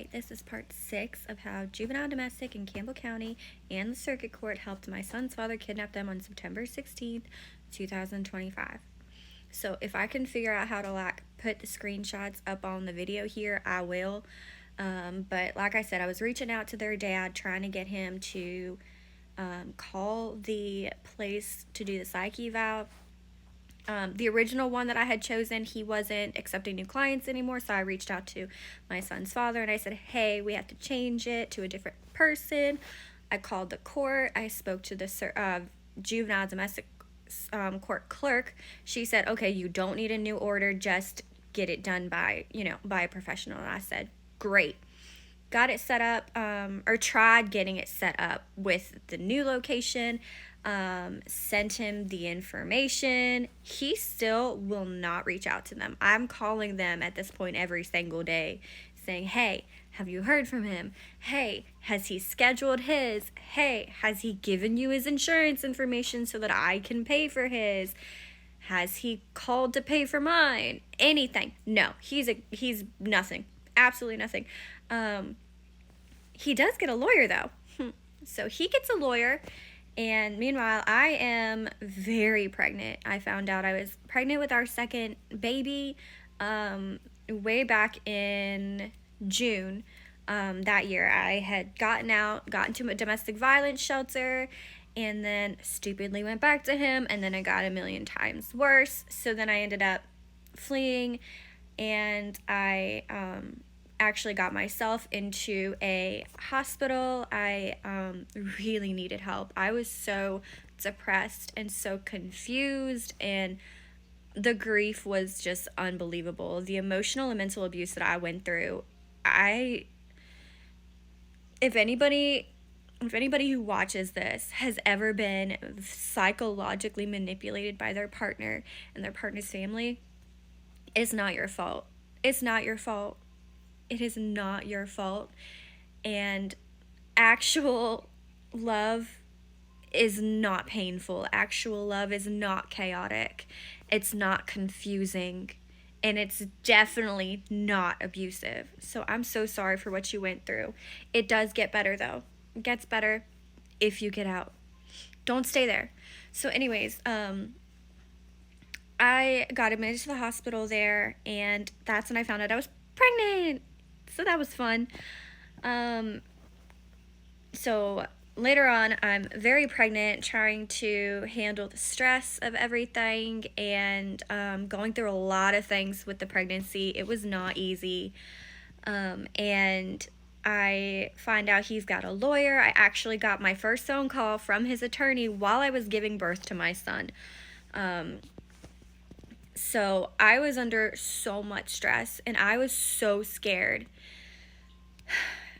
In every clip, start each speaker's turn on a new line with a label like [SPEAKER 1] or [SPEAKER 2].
[SPEAKER 1] Alright, this is part 6 of how juvenile domestic in Campbell County and the circuit court helped my son's father kidnap them on September 16th, 2025. So if I can figure out how to put the screenshots up on the video here, I will. But like I said, I was reaching out to their dad trying to get him to call the place to do the psych eval. The original one that I had chosen, he wasn't accepting new clients anymore, so I reached out to my son's father and I said, hey, we have to change it to a different person. I called the court. I spoke to the juvenile domestic court clerk. She said, okay, you don't need a new order, just get it done by a professional. And I said, great. Got it set up, or tried getting it set up with the new location. Sent him the information. He still will not reach out to them. I'm calling them at this point every single day saying, hey, have you heard from him? Hey, has he scheduled his? Hey, has he given you his insurance information so that I can pay for his? Has he called to pay for mine? Anything. No, he's nothing. Absolutely nothing. He does get a lawyer though. So he gets a lawyer. And meanwhile, I am very pregnant. I found out I was pregnant with our second baby way back in June that year. I had gotten to a domestic violence shelter, and then stupidly went back to him, and then it got a million times worse. So then I ended up fleeing, and I actually got myself into a hospital. I really needed help. I was so depressed and so confused, and the grief was just unbelievable. The emotional and mental abuse that I went through, if anybody who watches this has ever been psychologically manipulated by their partner and their partner's family, it's not your fault. It's not your fault. It is not your fault. And actual love is not painful. Actual love is not chaotic. It's not confusing. And it's definitely not abusive. So I'm so sorry for what you went through. It does get better though. It gets better if you get out. Don't stay there. So anyways, I got admitted to the hospital there, and that's when I found out I was pregnant. So that was fun. So later on, I'm very pregnant, trying to handle the stress of everything, and going through a lot of things with the pregnancy. It was not easy. And I find out he's got a lawyer. I actually got my first phone call from his attorney while I was giving birth to my son. So I was under so much stress, and I was so scared.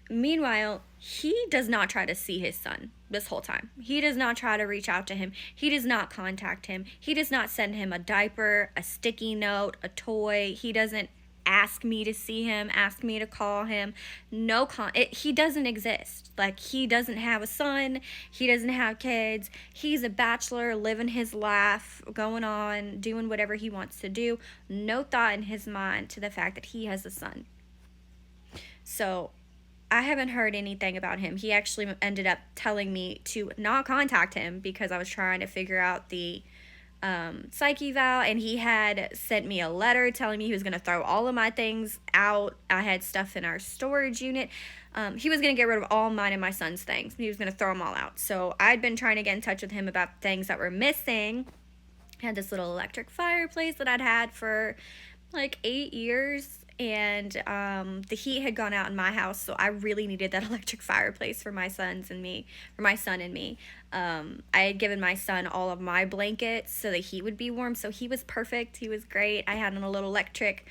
[SPEAKER 1] Meanwhile, he does not try to see his son this whole time. He does not try to reach out to him. He does not contact him. He does not send him a diaper, a sticky note, a toy. He doesn't ask me to see him, ask me to call him. He doesn't exist. Like, he doesn't have a son. He doesn't have kids. He's a bachelor living his life, going on, doing whatever he wants to do. No thought in his mind to the fact that he has a son. So I haven't heard anything about him. He actually ended up telling me to not contact him because I was trying to figure out the psych eval, and he had sent me a letter telling me he was going to throw all of my things out. I had stuff in our storage unit. He was going to get rid of all mine and my son's things. He was going to throw them all out. So I'd been trying to get in touch with him about things that were missing. I had this little electric fireplace that I'd had for like 8 years, and the heat had gone out in my house, so I really needed that electric fireplace for my son and me. I had given my son all of my blankets so that he would be warm, so he was perfect. He was great. I had a little electric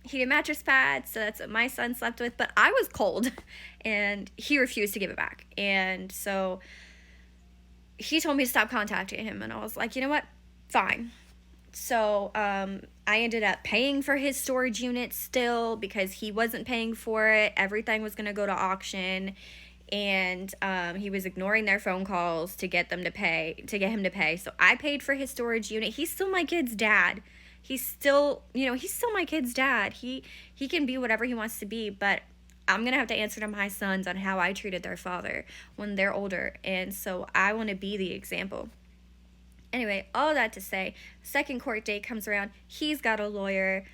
[SPEAKER 1] heated mattress pad, so that's what my son slept with, but I was cold, and he refused to give it back. And so he told me to stop contacting him, and I was like, you know what? Fine. So I ended up paying for his storage unit still because he wasn't paying for it. Everything was going to go to auction, and he was ignoring their phone calls to get him to pay. So I paid for his storage unit. He's still my kid's dad. He's still my kid's dad. He can be whatever he wants to be, but I'm going to have to answer to my sons on how I treated their father when they're older. And so I want to be the example. Anyway, all that to say, second court date comes around. He's got a lawyer.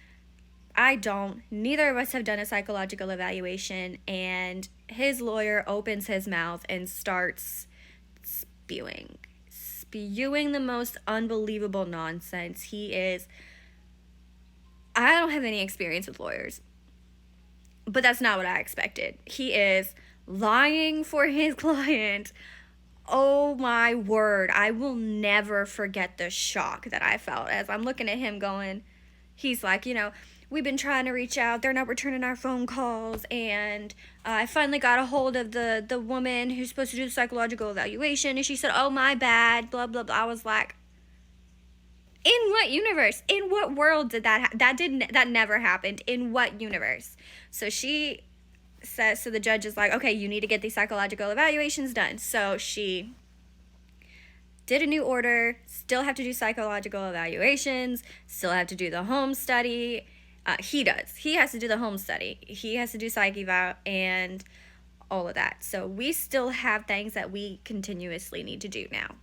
[SPEAKER 1] I don't. Neither of us have done a psychological evaluation. And his lawyer opens his mouth and starts spewing the most unbelievable nonsense. I don't have any experience with lawyers, but that's not what I expected. He is lying for his client. Oh my word. I will never forget the shock that I felt as I'm looking at him going, he's like, we've been trying to reach out. They're not returning our phone calls. And I finally got a hold of the woman who's supposed to do the psychological evaluation. And she said, oh, my bad, blah, blah, blah. I was like, in what universe? In what world did that never happened? In what universe? So she says, so the judge is like, okay, you need to get these psychological evaluations done. So she did a new order, still have to do psychological evaluations, still have to do the home study. He does. He has to do the home study. He has to do psych eval and all of that. So we still have things that we continuously need to do now.